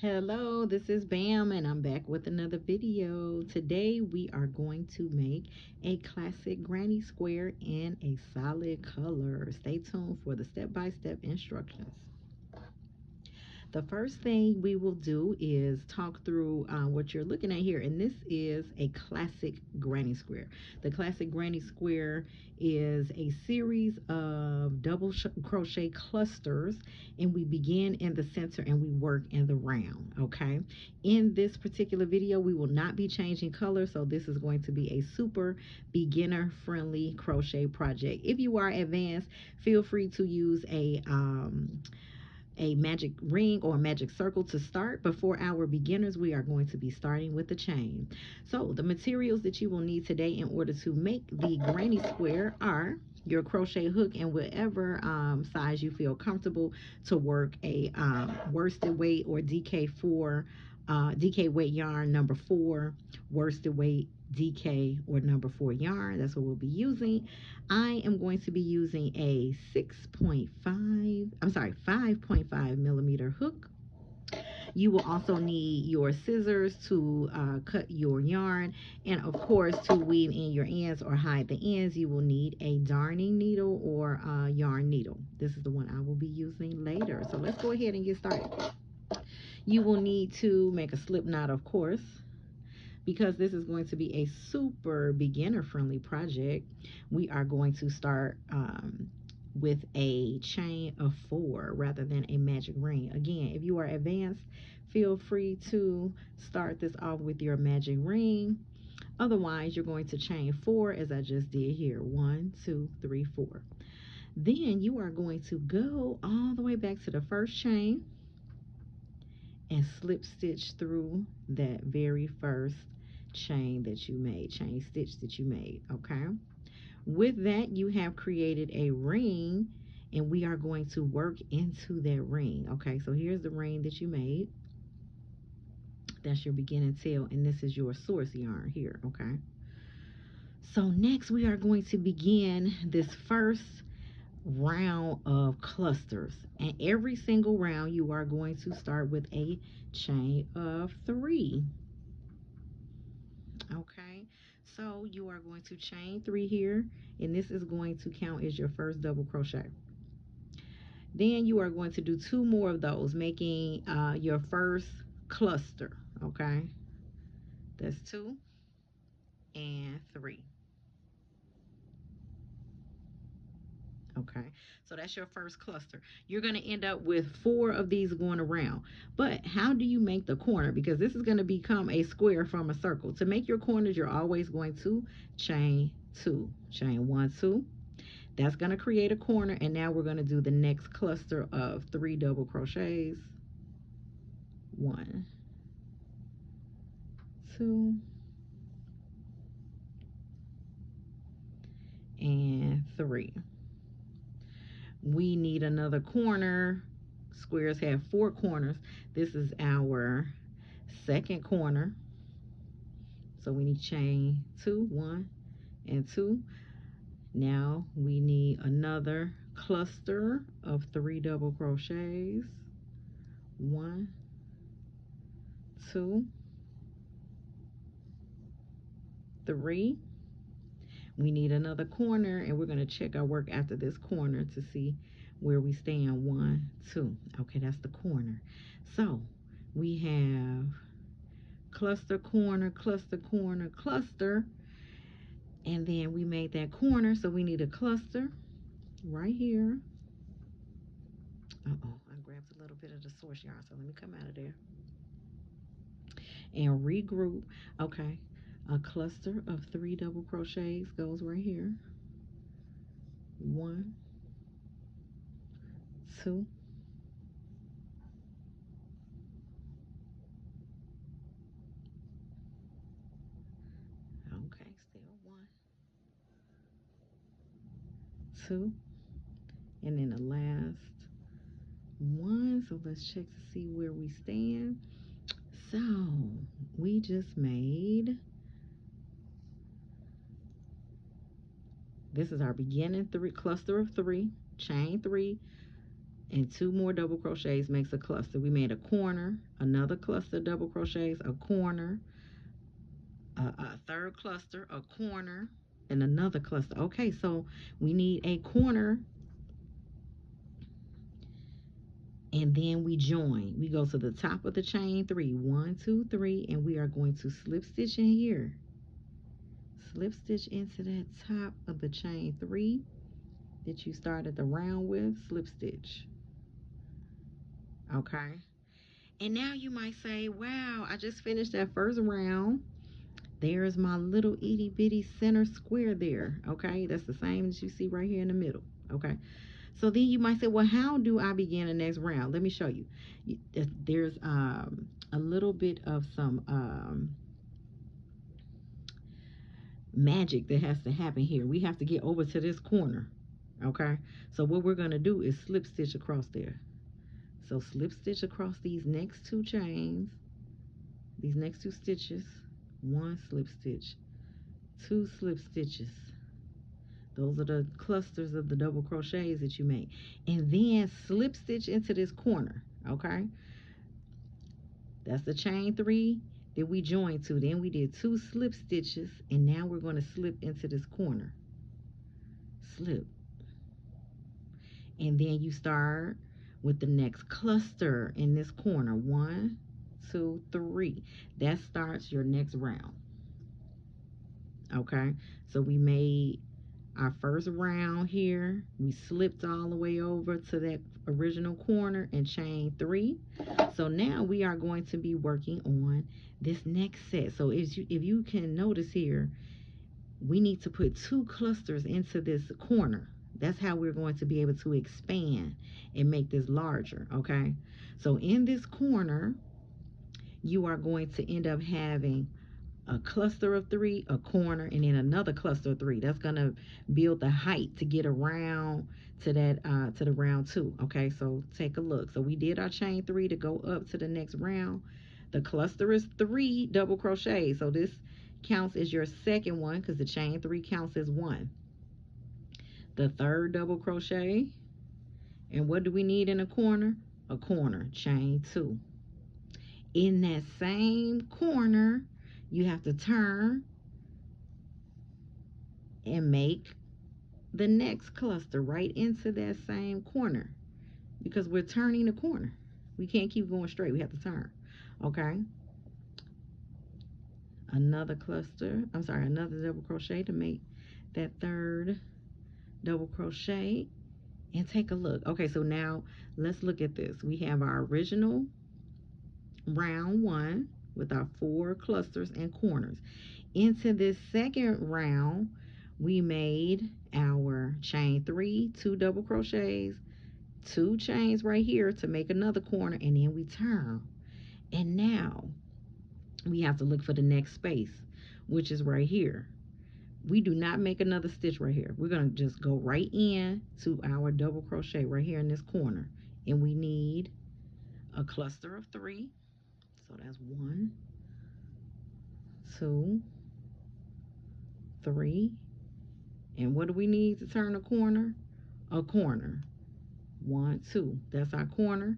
Hello, this is Bam, and I'm back with another video. Today we are going to make a classic granny square in a solid color. Stay tuned for the step-by-step instructions. The first thing we will do is talk through what you're looking at here, and this is a classic granny square. The classic granny square is a series of double crochet clusters, and we begin in the center and we work in the round. Okay, in this particular video we will not be changing color, so this is going to be a super beginner friendly crochet project. If you are advanced, feel free to use a magic ring or a magic circle to start, but for our beginners we are going to be starting with the chain. So the materials that you will need today in order to make the granny square are your crochet hook and whatever size you feel comfortable to work a worsted weight or DK weight yarn number 4, worsted weight DK or number 4 yarn. That's what we'll be using. I am going to be using a 5.5 millimeter hook. You will also need your scissors to cut your yarn, and of course to weave in your ends or hide the ends you will need a darning needle or a yarn needle. This is the one I will be using later. So let's go ahead and get started. You will need to make a slip knot, of course, because this is going to be a super beginner friendly project. We are going to start with a chain of 4 rather than a magic ring. Again, if you are advanced, feel free to start this off with your magic ring. Otherwise, you're going to chain 4 as I just did here. 1, 2, 3, 4. Then you are going to go all the way back to the first chain and slip stitch through that very first chain stitch that you made. Okay, with that you have created a ring, and we are going to work into that ring. Okay, so here's the ring that you made. That's your beginning tail, and this is your source yarn here. Okay, so next we are going to begin this first round of clusters, and every single round you are going to start with a chain of 3. Okay, so you are going to chain 3 here, and this is going to count as your first double crochet. Then you are going to do 2 more of those, making your first cluster. Okay, that's 2 and 3. Okay, so that's your first cluster. You're going to end up with 4 of these going around. But how do you make the corner? Because this is going to become a square from a circle. To make your corners, you're always going to chain 2. Chain 1, 2. That's going to create a corner, and now we're going to do the next cluster of 3 double crochets. 1, 2, and 3. We need another corner. Squares have 4 corners. This is our second corner, so we need chain 2, 1 and 2. Now we need another cluster of 3 double crochets. 1, 2, 3. We need another corner, and we're going to check our work after this corner to see where we stand. 1, 2. Okay, that's the corner. So we have cluster, corner, cluster, corner, cluster, and then we made that corner, so we need a cluster right here. I grabbed a little bit of the source yarn, so let me come out of there and regroup. Okay, a cluster of 3 double crochets goes right here. 1, 2, okay, still 1, 2, and then the last 1. So let's check to see where we stand. So we just made, this is our beginning 3 cluster of 3, chain 3, and 2 more double crochets makes a cluster. We made a corner, another cluster double crochets, a corner, a third cluster, a corner, and another cluster. Okay, so we need a corner, and then we join. We go to the top of the chain 3, 1, 2, 3, and we are going to slip stitch in here. Slip stitch into that top of the chain 3 that you started the round with. Slip stitch. Okay, and now you might say, wow, I just finished that first round. There's my little itty bitty center square there. Okay, that's the same as you see right here in the middle. Okay, so then you might say, well, how do I begin the next round? Let me show you. There's a little bit of some magic that has to happen here. We have to get over to this corner. Okay, so what we're going to do is slip stitch across there. So slip stitch across these next 2 chains, these next 2 stitches. 1 slip stitch, 2 slip stitches. Those are the clusters of the double crochets that you make. And then slip stitch into this corner. Okay, that's the chain 3 that we joined to. Then we did 2 slip stitches, and now we're going to slip into this corner. Slip. And then you start with the next cluster in this corner. 1, 2, 3. That starts your next round. Okay, so we made our first round here. We slipped all the way over to that original corner and chain 3. So now we are going to be working on this next set. So if you can notice here, we need to put 2 clusters into this corner. That's how we're going to be able to expand and make this larger. Okay, so in this corner, you are going to end up having a cluster of 3, a corner, and then another cluster of 3. That's gonna build the height to get around to that to the round 2. Okay, so take a look. So we did our chain 3 to go up to the next round. The cluster is 3 double crochets, so this counts as your second one because the chain 3 counts as 1. The third double crochet, and what do we need in a corner? A corner, chain 2. In that same corner, you have to turn and make the next cluster right into that same corner because we're turning the corner. We can't keep going straight. We have to turn. Okay, another cluster, I'm sorry, another double crochet to make that third double crochet. And take a look. Okay, so now let's look at this. We have our original round 1 with our 4 clusters and corners. Into this second round, we made our chain 3, 2 double crochets, 2 chains right here to make another corner, and then we turn. And now we have to look for the next space, which is right here. We do not make another stitch right here. We're going to just go right in to our double crochet right here in this corner, and we need a cluster of 3. So that's 1, 2, 3. And what do we need to turn a corner? A corner. 1, 2. That's our corner.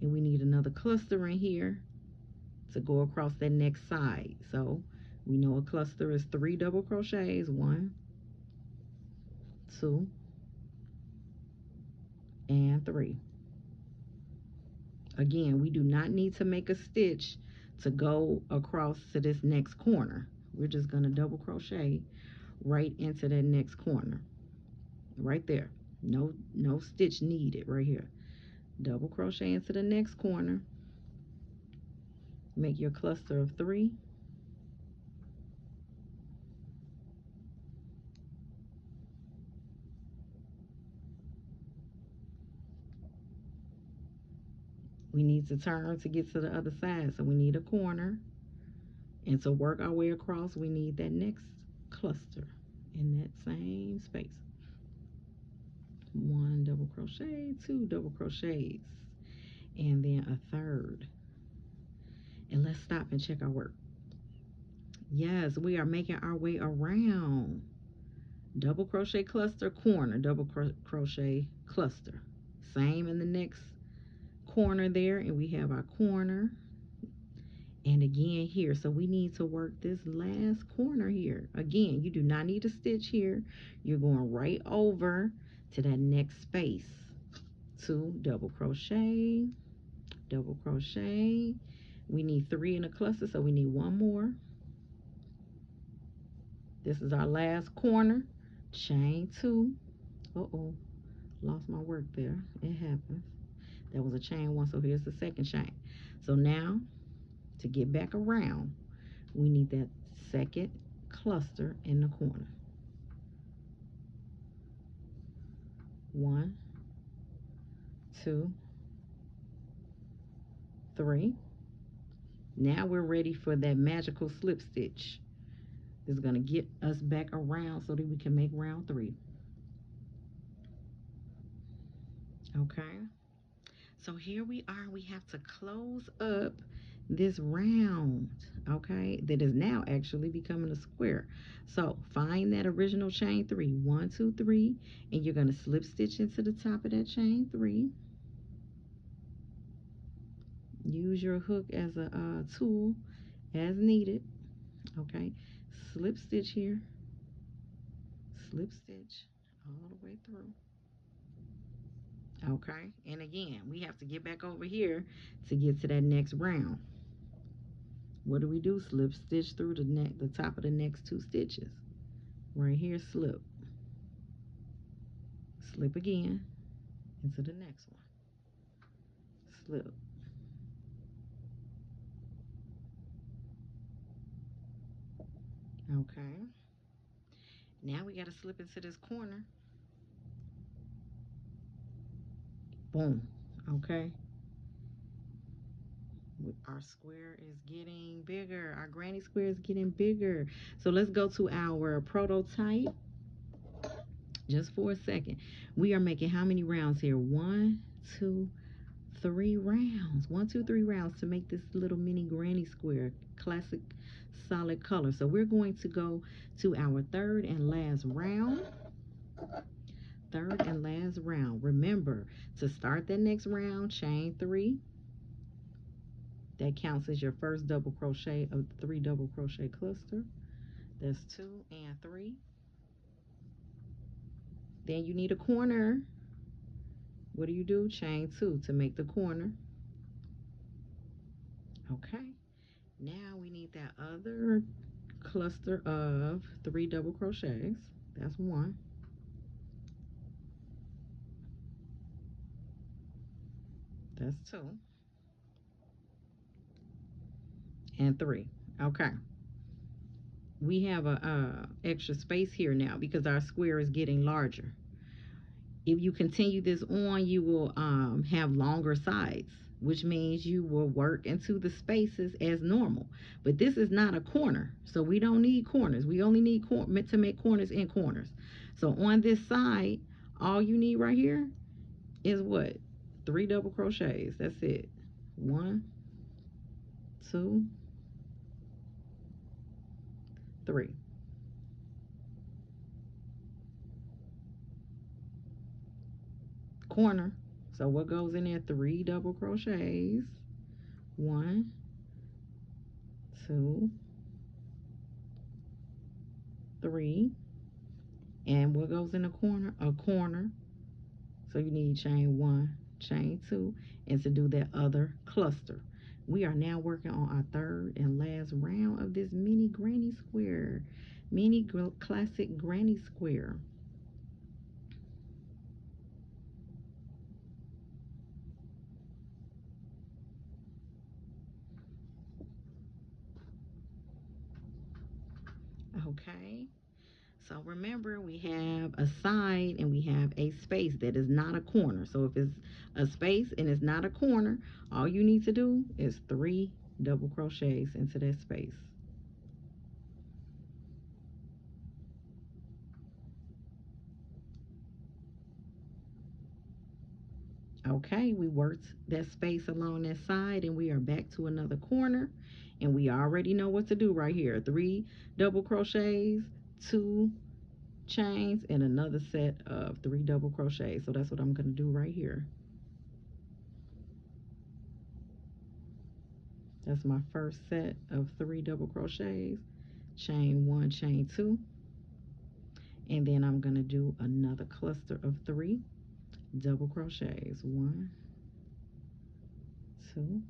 And we need another cluster in here to go across that next side. So we know a cluster is 3 double crochets. 1, 2, and 3. Again, we do not need to make a stitch to go across to this next corner. We're just going to double crochet right into that next corner. Right there. No stitch needed right here. Double crochet into the next corner. Make your cluster of 3. We need to turn to get to the other side, so we need a corner. And to work our way across, we need that next cluster in that same space. 1 double crochet, 2 double crochets, and then a third. And let's stop and check our work. Yes, we are making our way around. Double crochet cluster, corner, double crochet cluster. Same in the next corner there, and we have our corner, and again here. So we need to work this last corner here. Again, you do not need to stitch here. You're going right over to that next space. 2 double crochet, double crochet. We need 3 in a cluster, so we need 1 more. This is our last corner. Chain 2. Uh-oh, lost my work there. It happens. That was a chain 1, so here's the second chain. So now to get back around, we need that second cluster in the corner. 1, 2, 3. Now we're ready for that magical slip stitch. This is going to get us back around so that we can make round 3. Okay, so here we are. We have to close up this round, okay, that is now actually becoming a square. So find that original chain 3, 1, 2, 3, and you're going to slip stitch into the top of that chain 3. Use your hook as a tool as needed. Okay, slip stitch here, slip stitch all the way through. Okay, and again, we have to get back over here to get to that next round. What do? Slip stitch through the top of the next 2 stitches. Right here, slip. Slip again into the next one. Slip. Okay. Now we got to slip into this corner. Boom. Okay. Our square is getting bigger. Our granny square is getting bigger. So let's go to our prototype just for a second. We are making how many rounds here? 1, 2, 3 rounds. 1, 2, 3 rounds to make this little mini granny square, classic solid color. So we're going to go to our third and last round. Third and last round. Remember to start that next round, chain 3. That counts as your first double crochet of the 3 double crochet cluster. That's 2 and 3. Then you need a corner. What do? Chain 2 to make the corner. Okay. Now we need that other cluster of 3 double crochets. That's 1. That's 2. And 3. Okay. We have a extra space here now because our square is getting larger. If you continue this on, you will have longer sides, which means you will work into the spaces as normal. But this is not a corner, so we don't need corners. We only need to make corners in corners. So on this side, all you need right here is what? 3 double crochets. That's it. 1, 2, 3. Corner. So what goes in there? 3 double crochets. 1, 2, 3. And what goes in the corner? A corner. So you need chain 1, chain 2, and to do that other cluster. We are now working on our third and last round of this mini granny square. Mini classic granny square. Okay. So remember, we have a side and we have a space that is not a corner. So if it's a space and it's not a corner, all you need to do is 3 double crochets into that space. Okay, we worked that space along that side and we are back to another corner, and we already know what to do right here. 3 double crochets, 2 chains, and another set of 3 double crochets. So that's what I'm going to do right here. That's my first set of 3 double crochets. Chain 1, chain 2, and then I'm going to do another cluster of 3 double crochets. 1, 2,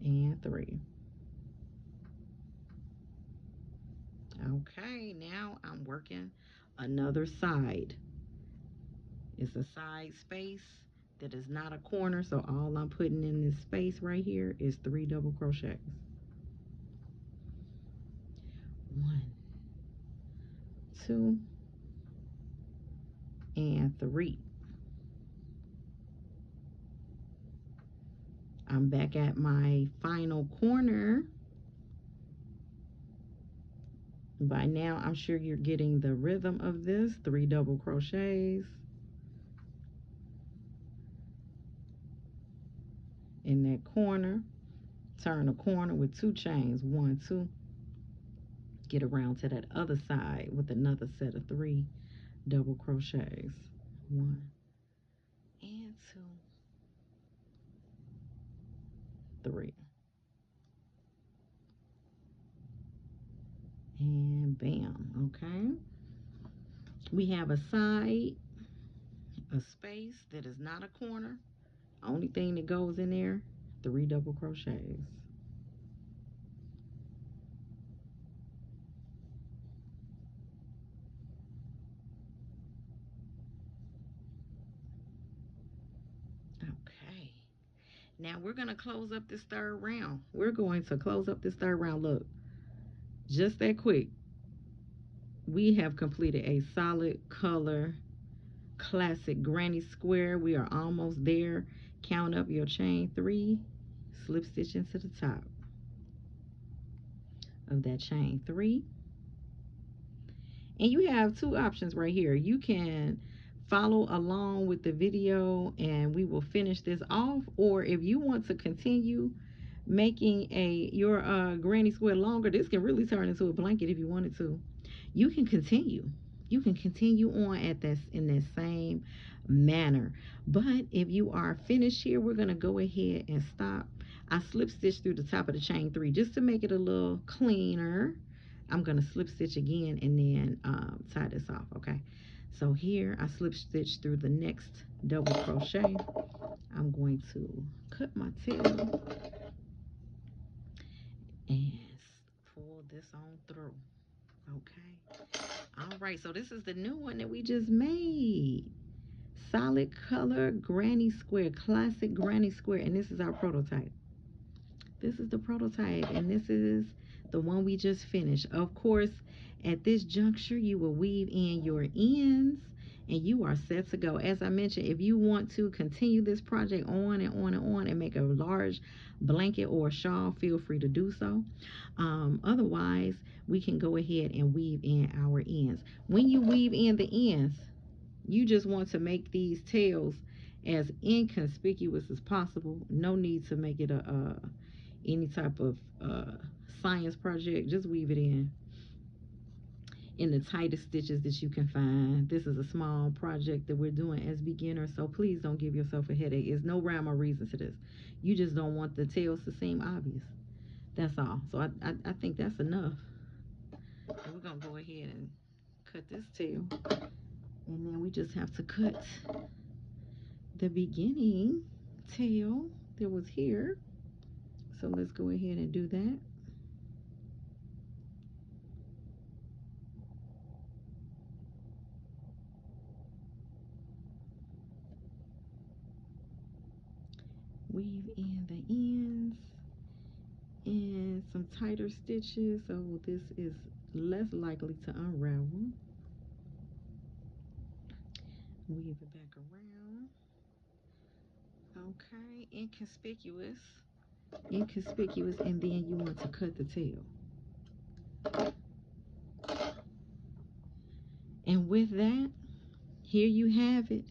and 3. Okay, now I'm working another side. It's a side space that is not a corner, so all I'm putting in this space right here is 3 double crochets. 1, 2, and 3. I'm back at my final corner. By now, I'm sure you're getting the rhythm of this. 3 double crochets in that corner. Turn a corner with 2 chains. 1, 2. Get around to that other side with another set of 3 double crochets. 1 and 2, 3. And bam. Okay. We have a side, a space that is not a corner. Only thing that goes in there, 3 double crochets. Okay. Now we're going to close up this third round. We're going to close up this third round. Look, just that quick. We have completed a solid color classic granny square. We are almost there. Count up your chain 3, slip stitch into the top of that chain 3. And you have 2 options right here. You can follow along with the video and we will finish this off, or if you want to continue making your granny square longer, this can really turn into a blanket if you wanted to. You can continue. You can continue on at this in that same manner. But if you are finished here, we're going to go ahead and stop. I slip stitch through the top of the chain 3 just to make it a little cleaner. I'm going to slip stitch again and then tie this off. Okay, so here I slip stitch through the next double crochet. I'm going to cut my tail and pull this on through. Okay, all right, so this is the new one that we just made. Solid color granny square, classic granny square, and this is our prototype. This is the prototype, and this is the one we just finished. Of course, at this juncture, you will weave in your ends, and you are set to go. As I mentioned, if you want to continue this project on and on and on and make a large blanket or shawl, feel free to do so. Otherwise, we can go ahead and weave in our ends. When you weave in the ends, you just want to make these tails as inconspicuous as possible. No need to make it any type of science project. Just weave it in the tightest stitches that you can find. This is a small project that we're doing as beginners, so please don't give yourself a headache. There's no rhyme or reason to this. You just don't want the tails to seem obvious. That's all. So I think that's enough. And we're gonna go ahead and cut this tail, and then we just have to cut the beginning tail that was here. So let's go ahead and do that. Weave in the ends and some tighter stitches so this is less likely to unravel. Weave it back around. Okay, inconspicuous, and then you want to cut the tail. And with that, here you have it,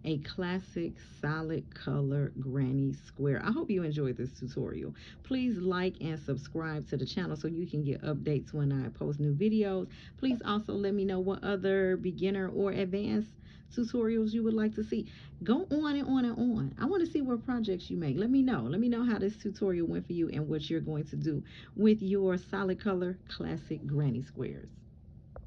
a classic solid color granny square. I hope you enjoyed this tutorial. Please like and subscribe to the channel so you can get updates when I post new videos. Please also let me know what other beginner or advanced tutorials you would like to see. Go on and on and on. I want to see what projects you make. Let me know. Let me know how this tutorial went for you and what you're going to do with your solid color classic granny squares.